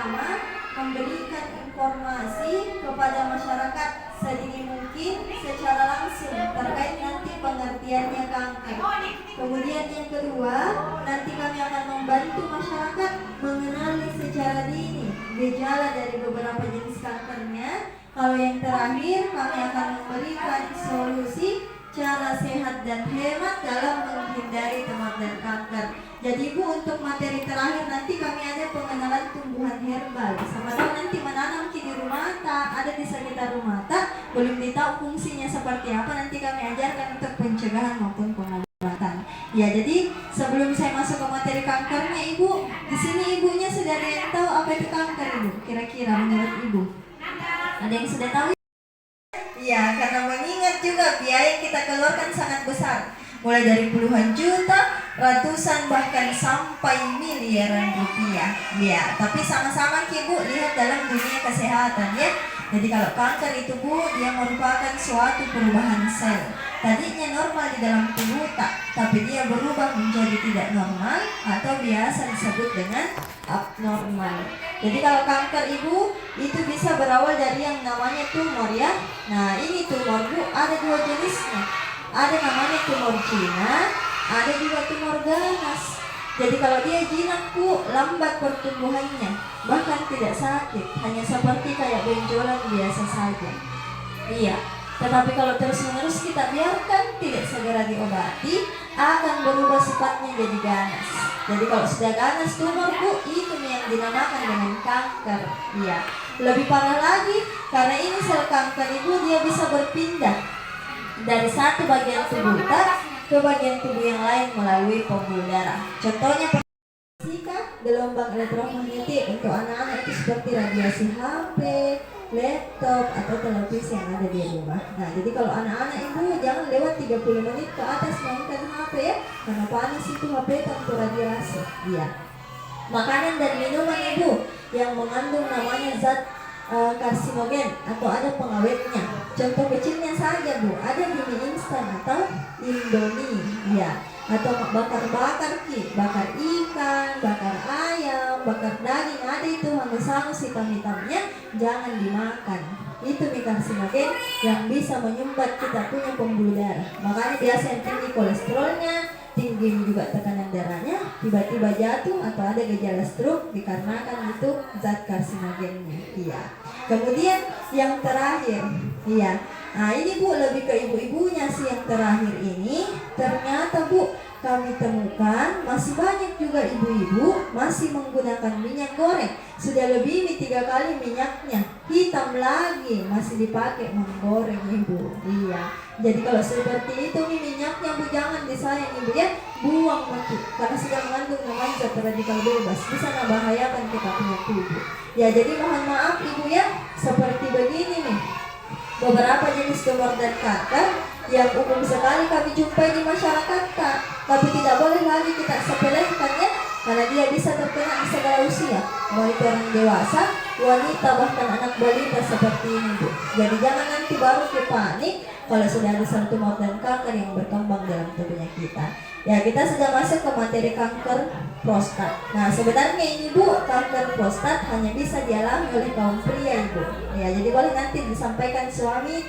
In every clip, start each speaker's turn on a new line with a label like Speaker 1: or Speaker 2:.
Speaker 1: pertama, memberikan informasi kepada masyarakat sedini mungkin secara langsung terkait nanti pengertiannya kanker. Kemudian yang kedua, nanti kami akan membantu masyarakat mengenali secara dini gejala dari beberapa jenis kankernya. Kalau yang terakhir, kami akan memberikan solusi cara sehat dan hemat dalam menghindari tumor dan kanker. Jadi Bu, untuk materi terakhir nanti kami ada pengenalan tumbuhan herbal. Sama tahu nanti menanam di rumah ada di sekitar rumah belum tahu fungsinya seperti apa, nanti kami ajarkan untuk pencegahan maupun pengobatan. Ya, jadi sebelum saya masuk ke materi kankernya Ibu, di sini ibunya sudah ada yang tahu apa itu kanker Ibu? Kira-kira menurut Ibu? Ada yang sudah tahu? Ya, karena mengingat juga biaya yang kita keluarkan sangat besar, mulai dari puluhan juta, ratusan, bahkan sampai miliaran rupiah. Ya, tapi sama-sama Bu lihat dalam dunia kesehatan ya. Jadi kalau kanker itu Bu, dia merupakan suatu perubahan sel. Tadinya normal di dalam tubuh tapi dia berubah menjadi tidak normal atau biasa disebut dengan abnormal. Jadi kalau kanker Ibu itu bisa berawal dari yang namanya tumor ya. Nah, ini tumor Bu ada dua jenisnya. Ada namanya tumor jinak, ada juga tumor ganas. Jadi kalau dia jinak Bu, lambat pertumbuhannya, bahkan tidak sakit, hanya seperti kayak benjolan biasa saja. Iya, tetapi kalau terus-menerus kita biarkan tidak segera diobati, akan berubah sifatnya jadi ganas. Jadi kalau sudah ganas tumor Bu, itu yang dinamakan dengan kanker. Iya, lebih parah lagi karena ini sel kanker Ibu dia bisa berpindah dari satu bagian tubuh ke bagian tubuh yang lain melalui pembuluh darah. Contohnya gelombang elektromagnetik untuk anak-anak itu seperti radiasi HP, laptop atau televisi yang ada di rumah. Nah, jadi kalau anak-anak Ibu jangan lewat 30 menit ke atas mainkan HP ya, karena panas itu HP tanpa radiasi. Iya. Makanan dan minuman Ibu yang mengandung namanya zat karsinogen atau ada pengawetnya. Contoh kecilnya saja Bu, ada mie instan atau Indomie ya, atau bakar-bakar bakar ikan, bakar ayam, bakar daging, ada itu hangus-hangus hitam-hitamnya, jangan dimakan. Itu mie karsinogen yang bisa menyumbat kita punya pembuluh darah. Makanya biasa yang tinggi kolesterolnya, tinggi juga tekanan darahnya, tiba-tiba jatuh atau ada gejala stroke dikarenakan itu zat karsinogennya. Iya. Kemudian yang terakhir, iya. Nah ini Bu lebih ke ibu-ibunya sih yang terakhir ini. Ternyata Bu kami temukan masih banyak juga ibu-ibu masih menggunakan minyak goreng. Sudah lebih 3 kali minyaknya, hitam lagi masih dipakai menggoreng Ibu. Iya. Jadi kalau seperti itu minyaknya Bu jangan disayang Ibu ya, buang mati karena sudah mengandung namanya zat radikal bebas, bisa membahayakan kita punya tubuh. Ya jadi mohon maaf Ibu ya, seperti begini nih beberapa jenis tumor dan kanker yang umum sekali kami jumpai di masyarakat tapi tidak boleh lagi kita sepelekan ya, karena dia bisa terkena di segala usia, mulai orang dewasa, wanita, bahkan anak balita seperti ini Bu. Jadi jangan nanti baru panik kalau sudah ada satu tumor dan kanker yang berkembang dalam tubuhnya kita. Ya, kita sudah masuk ke materi kanker prostat. Nah, sebenarnya ini Bu, kanker prostat hanya bisa dialami oleh kaum pria Ibu. Ya, jadi boleh nanti disampaikan suami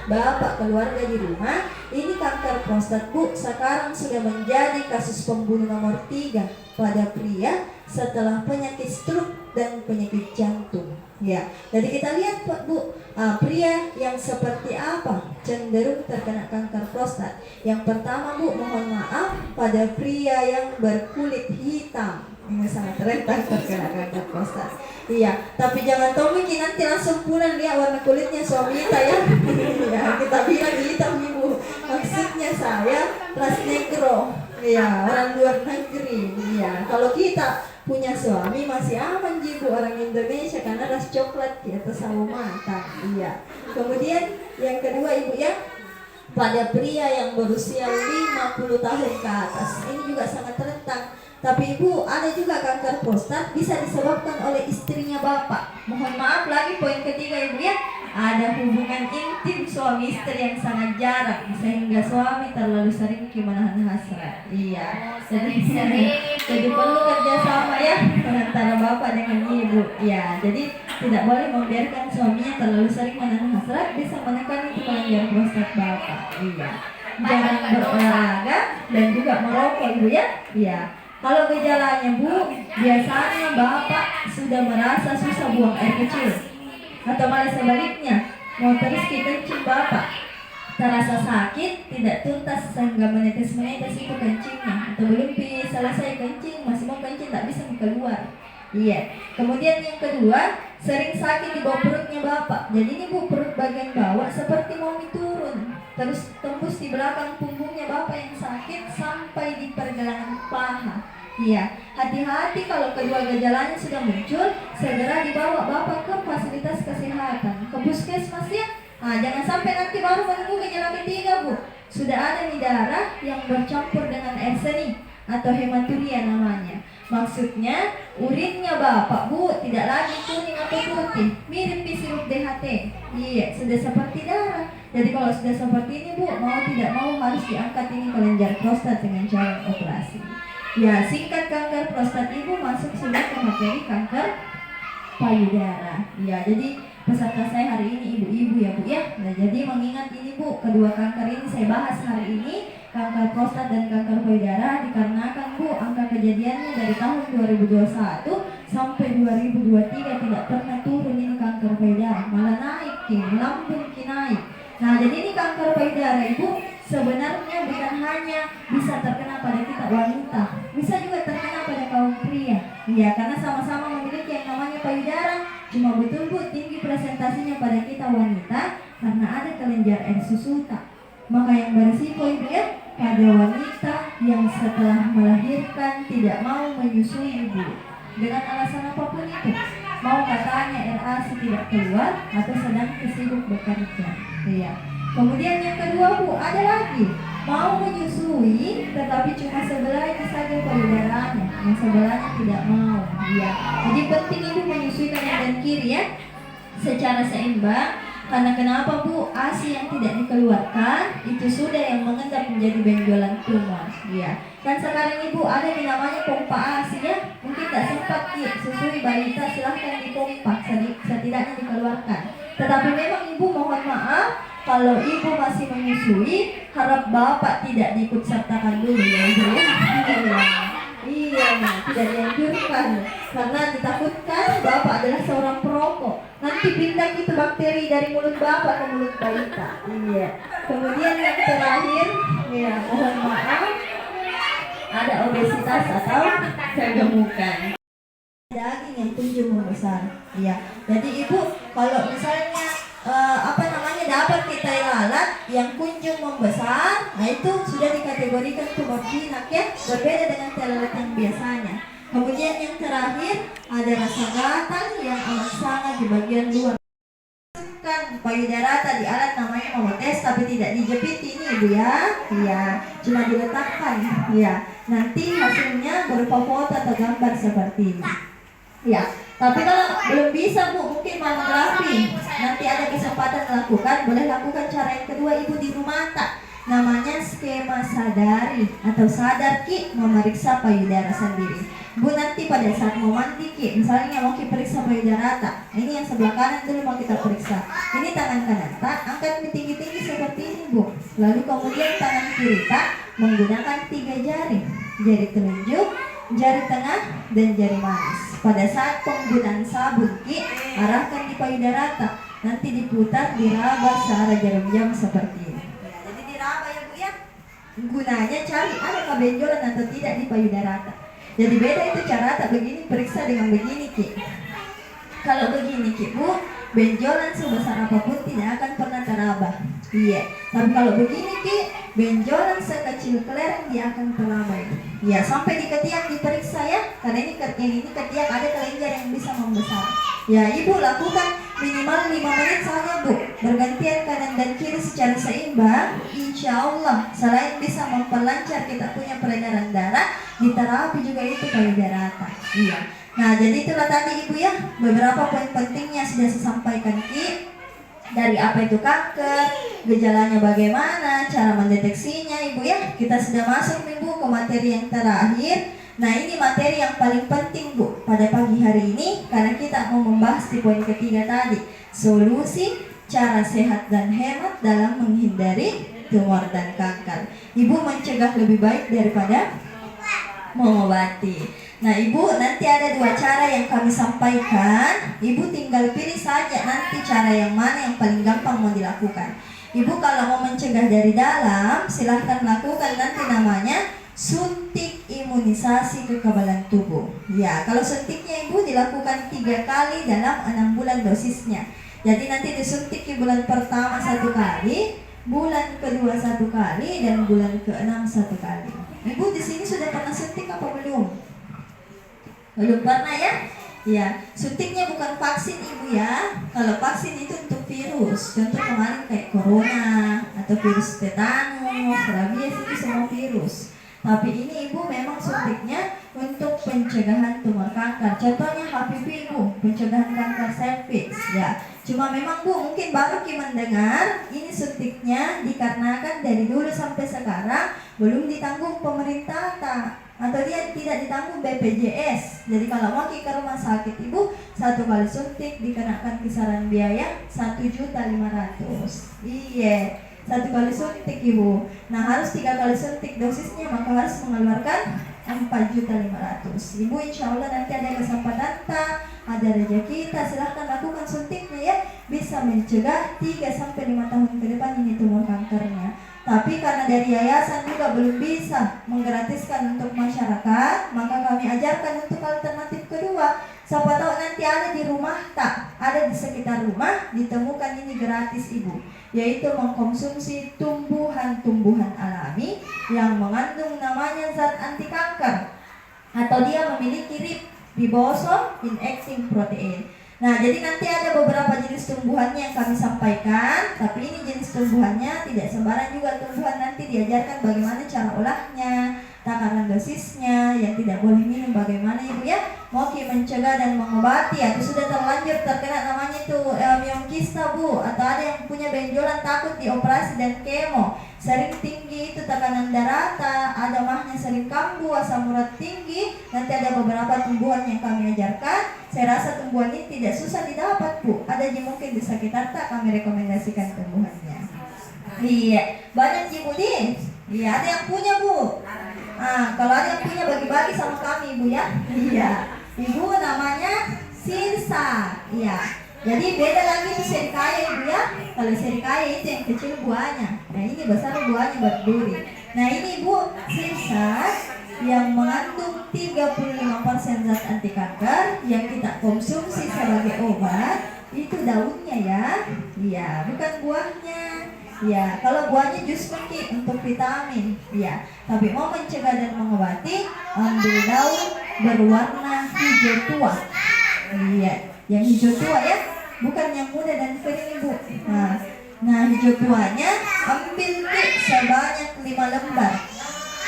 Speaker 1: bapak, keluarga di rumah. Ini kanker prostat Bu, sekarang sudah menjadi kasus pembunuh nomor 3 pada pria setelah penyakit stroke dan penyakit jantung. Ya, jadi kita lihat Bu, pria yang seperti apa cenderung terkena kanker prostat. Yang pertama Bu, mohon maaf, pada pria yang berkulit hitam ini sangat rentan terkena kanker prostat. Iya, tapi jangan tomiki nanti langsung pulang lihat warna kulitnya suami kita ya. Ya, kita bilang hitam Ibu. Maksudnya saya ras negro. Iya, orang luar negeri. Iya, kalau kita punya suami masih aman Ibu, orang Indonesia karena ras coklat di atas sawo matang. Iya. Kemudian yang kedua Ibu ya, pada pria yang berusia 50 tahun ke atas ini juga sangat rentan. Tapi Ibu, ada juga kanker prostat bisa disebabkan oleh istrinya bapak. Mohon maaf lagi poin ketiga Ibu ya, ada hubungan intim suami istri yang sangat jarang sehingga suami terlalu sering menahan hasrat. Iya. Jadi perlu kerjasama ya antara bapak dengan ibu. Ya, jadi tidak boleh membiarkan suaminya terlalu sering menahan hasrat, bisa menekan itu kelenjar prostat bapak. Iya. Jangan berolahraga dan juga merokok ibu ya. Iya. Kalau gejalanya bu, biasanya bapak sudah merasa susah buang air kecil, atau malah sebaliknya mau terus kencing bapak terasa sakit tidak tuntas sehingga menetes itu kencingnya, atau belum selesai kencing masih mau kencing tak bisa keluar. Iya. Kemudian yang kedua, sering sakit di bawah perutnya bapak. Jadi ini bu, perut bagian bawah seperti mau turun, terus tembus di belakang punggungnya bapak yang sakit sampai di pergelangan paha. Iya, hati-hati kalau kedua gejalanya sudah muncul, segera dibawa bapak ke fasilitas kesehatan, ke puskesmas ya. Nah, jangan sampai nanti baru menunggu gejala ketiga bu, sudah ada nih darah yang bercampur dengan air seni atau hematuria namanya. Maksudnya urinnya bapak bu tidak lagi kuning atau putih, mirip sirup DHT. Iya, sudah seperti darah. Jadi kalau sudah seperti ini bu, mau tidak mau harus diangkat ini kelenjar prostat dengan cara operasi. Ya, singkat kanker prostat ibu masuk sudah ke materi kanker payudara. Ya, jadi peserta saya hari ini ibu-ibu ya bu ya. Nah, jadi mengingat ini bu, kedua kanker ini saya bahas hari ini, kanker prostat dan kanker payudara, dikarenakan bu angka kejadiannya dari tahun 2021 sampai 2023 tidak pernah turun ini kanker payudara, malah naik melambung naik. Nah, jadi ini kanker payudara ibu sebenarnya bukan hanya bisa terkena pada kita wanita, bisa juga terkena pada kaum pria. Ya, karena sama-sama memiliki yang namanya payudara, cuma betul bu tinggi presentasinya pada kita wanita karena ada kelenjar air susuta. Maka yang berisiko ibu ya pada wanita yang setelah melahirkan tidak mau menyusui ibu dengan alasan apapun itu, mau katanya RAC tidak keluar atau sedang sibuk bekerja. Iya. Kemudian yang kedua bu, ada lagi mau menyusui tetapi cuma sebelahnya saja payudaranya, yang sebelahnya tidak mau. Iya. Jadi penting ibu menyusui kanan dan kiri ya secara seimbang. Karena kenapa bu, ASI yang tidak dikeluarkan itu sudah yang mengendap menjadi benjolan tumor. Iya. Dan sekarang ibu ada yang namanya pompa ASI ya. Mungkin tak sempat susui balita, silahkan dipompa, setidaknya dikeluarkan. Tetapi memang ibu mohon maaf, kalau ibu masih menyusui, harap bapak tidak diikut sertakan dulu ya ibu ya. Iya, tidak dianjurkan karena ditakutkan bapak adalah seorang perokok. Nanti pindah itu bakteri dari mulut bapak ke mulut balita. Iya. Kemudian yang terakhir, ya mohon maaf, ada obesitas atau kegemukan. Daging yang kunjung membesar. Iya. Jadi ibu kalau misalnya dapat kita lalat yang kunjung membesar, nah itu sudah dikategorikan tumor jinak ya, berbeda dengan lalat yang biasanya. Kemudian yang terakhir ada rasa gatal yang amat sangat di bagian luar. Kan payudara tadi alat namanya memotes tapi tidak dijepit ini ibu ya, iya, cuma diletakkan ya. Nanti hasilnya berupa foto atau gambar seperti ini. Ya, tapi kalau belum bisa bu, mungkin mamografi. Nanti ada kesempatan lakukan, boleh lakukan cara yang kedua ibu di rumah tak. Namanya skema sadari atau sadar ki memeriksa payudara sendiri. Bu nanti pada saat mau mandi ki, misalnya mau kita periksa payudara tak. Ini yang sebelah kanan dulu mau kita periksa. Ini tangan kanan tak, angkat tinggi-tinggi seperti ini bu. Lalu kemudian tangan kiri tak menggunakan 3 jari, jari telunjuk, jari tengah dan jari manis. Pada saat penggunaan sabun ki, arahkan di payudara tak, nanti diputar, diraba searah jarum jam seperti ini. Ya, jadi diraba ya bu ya. Gunanya cari adakah benjolan atau tidak di payudara tak. Jadi beda itu cara tak begini periksa dengan begini ki. Kalau begini ki bu, benjolan sebesar apapun tidak akan pernah teraba. Iya. Tapi kalau begini ki, benjolan sekecil kelereng dia akan teraba. Ya, sampai di ketiak diperiksa ya, karena ini ketiak ada kelenjar yang bisa membesar. Ya, ibu lakukan minimal 5 menit saja bu, bergantian kanan dan kiri secara seimbang. Insya Allah, selain bisa memperlancar kita punya peredaran darah, di terapi juga itu payudara. Iya. Nah, jadi itulah tadi ibu ya, beberapa poin pentingnya sudah saya sampaikan ki. dari apa itu kanker, gejalanya bagaimana, cara mendeteksinya Ibu ya. Kita sudah masuk nih Bu ke materi yang terakhir. Nah ini materi yang paling penting Bu pada pagi hari ini, karena kita mau membahas di poin ketiga tadi, solusi, cara sehat dan hemat dalam menghindari tumor dan kanker. Ibu mencegah lebih baik daripada mengobati. Nah Ibu, nanti ada 2 cara yang kami sampaikan. Ibu tinggal pilih saja nanti cara yang mana yang paling gampang mau dilakukan. Ibu kalau mau mencegah dari dalam, silahkan lakukan nanti namanya suntik imunisasi kekebalan tubuh. Ya, kalau suntiknya Ibu dilakukan 3 kali dalam 6 bulan dosisnya. Jadi nanti disuntik di bulan pertama 1 kali, bulan kedua 1 kali, dan bulan ke-6 1 kali. Ibu di sini sudah pernah suntik apa belum? Belum pernah ya? Ya, suntiknya bukan vaksin Ibu ya. Kalau vaksin itu untuk virus. Contoh kemarin kayak corona atau virus tetanus, rabies, itu semua virus. Tapi ini Ibu memang suntiknya untuk pencegahan tumor kanker. Contohnya HPV Ibu, pencegahan kanker serviks ya. Cuma memang Bu mungkin baru mendengar ini suntiknya dikarenakan dari dulu sampai sekarang belum ditanggung pemerintah atau dia tidak ditanggung BPJS. Jadi kalau mau ke rumah sakit Ibu, 1 kali suntik dikenakan kisaran biaya 1.500.000. Iya, 1 kali suntik Ibu. Nah harus 3 kali suntik dosisnya, maka harus mengeluarkan 4.500.000. Ibu insya Allah nanti ada kesempatan ada rezeki kita, silahkan lakukan suntiknya ya. Bisa mencegah 3-5 tahun ke depan ini tumor kankernya. Tapi karena dari yayasan juga belum bisa menggratiskan untuk masyarakat, maka kami ajarkan untuk alternatif kedua. Siapa tahu nanti ada di rumah ada di sekitar rumah ditemukan ini gratis Ibu, yaitu mengkonsumsi tumbuhan-tumbuhan alami yang mengandung namanya zat anti kanker, atau dia memiliki ribosom inacting protein. Nah, jadi nanti ada beberapa jenis tumbuhannya yang kami sampaikan, tapi ini jenis tumbuhannya tidak sembarang juga tumbuhan, nanti diajarkan bagaimana cara olahnya, takaran dosisnya, yang tidak boleh minum bagaimana Ibu ya. Mau mencegah dan mengobati atau sudah terlanjur terkena namanya itu miomkista Bu, atau ada yang punya benjolan takut dioperasi dan kemo, sering tinggi itu tekanan darah, ada mahnya sering kambuh, asam urat tinggi. Nanti ada beberapa tumbuhan yang kami ajarkan. Saya rasa tumbuhan ini tidak susah didapat Bu, ada yang mungkin di sekitar kami rekomendasikan tumbuhannya. Iya, banyak Ibu di. Iya, ada yang punya Bu. Kalau ada yang punya bagi-bagi sama kami Ibu ya. Iya, Ibu namanya sirsa. Iya, jadi beda lagi itu serikaya Ibu ya. Kalau serikaya itu yang kecil buahnya, nah ini besar buahnya berduri. Nah ini Ibu sirsa yang mengandung 35% zat anti kanker yang kita konsumsi sebagai obat. Itu daunnya ya. Iya, bukan buahnya. Ya, kalau buahnya jus mungkin untuk vitamin, ya. Tapi mau mencegah dan mengobati, ambil daun berwarna hijau tua. Iya, yang hijau tua ya, bukan yang muda dan kering Ibu. Nah hijau tuanya ambil sebanyak 5 lembar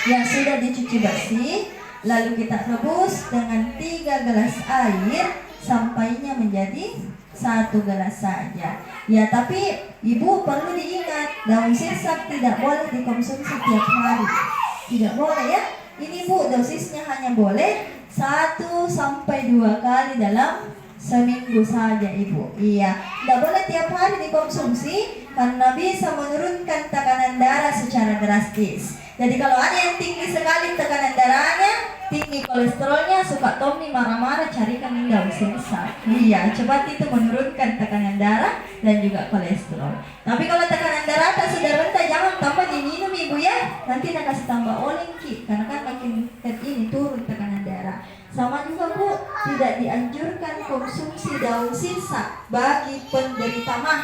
Speaker 1: yang sudah dicuci bersih, lalu kita rebus dengan 3 gelas air sampainya menjadi 1 gelas saja. Ya, tapi Ibu perlu diingat, daun sirsak tidak boleh dikonsumsi tiap hari. Tidak boleh ya. Ini Bu, dosisnya hanya boleh 1-2 kali dalam seminggu saja Ibu. Iya, tidak boleh tiap hari dikonsumsi karena bisa menurunkan tekanan darah secara drastis. Jadi kalau ada yang tinggi sekali tekanan darahnya, tinggi kolesterolnya, suka Tommy marah-marah, carikan daun sirsak. Iya, cepat itu menurunkan tekanan darah dan juga kolesterol. Tapi kalau tekanan darah sudah rendah, jangan tambah diminum Ibu ya. Nanti nak kasih tambah olengki, karena kan makin ini turun tekanan darah. Sama juga Bu, tidak dianjurkan konsumsi daun sirsak bagi penderita mah.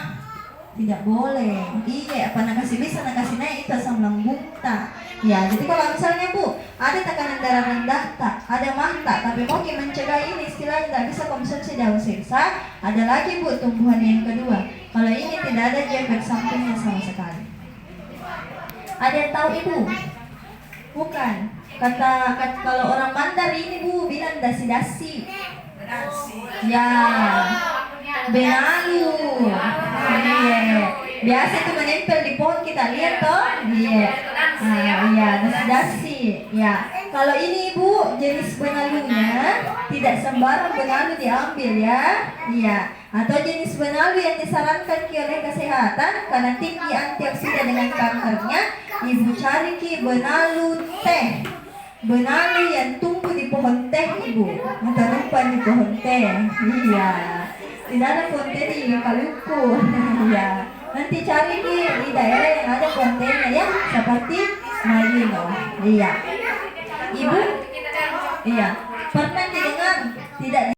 Speaker 1: Tidak boleh. Iya, apa nak kasih bisa, nak kasih naik itu asam lambung tak. Ya, jadi kalau misalnya Bu, ada tekanan darah rendah tak, ada mah tak, tapi mau mencegah ini istilahnya tidak bisa konsumsi daun sirsak. Ada lagi Bu, tumbuhan yang kedua. Kalau ini tidak ada efek sampingnya sama sekali. Ada yang tahu Ibu? Bukan. Kata kalau orang Mandar ini Bu bilang dasi-dasi. Ya, benalu. Iya. Biasa itu menempel di pohon kita lihat toh. Iya. Iya, nasi. Ya. Kalau ini Ibu jenis benalunya tidak sembarang benalu diambil ya. Iya. Atau jenis benalu yang disarankan oleh kesehatan karena tinggi antioksidan dengan kankernya, Ibu cari benalu teh. Benalu yang tumbuh di pohon teh Ibu. Atau rumpan di pohon teh. Iya. Tidak ada pohon teh di Maluku. Iya. Nanti cari di daerah yang ada pohon tehnya ya, seperti Malino. Iya. Ibu. Iya. Pernah didengar tidak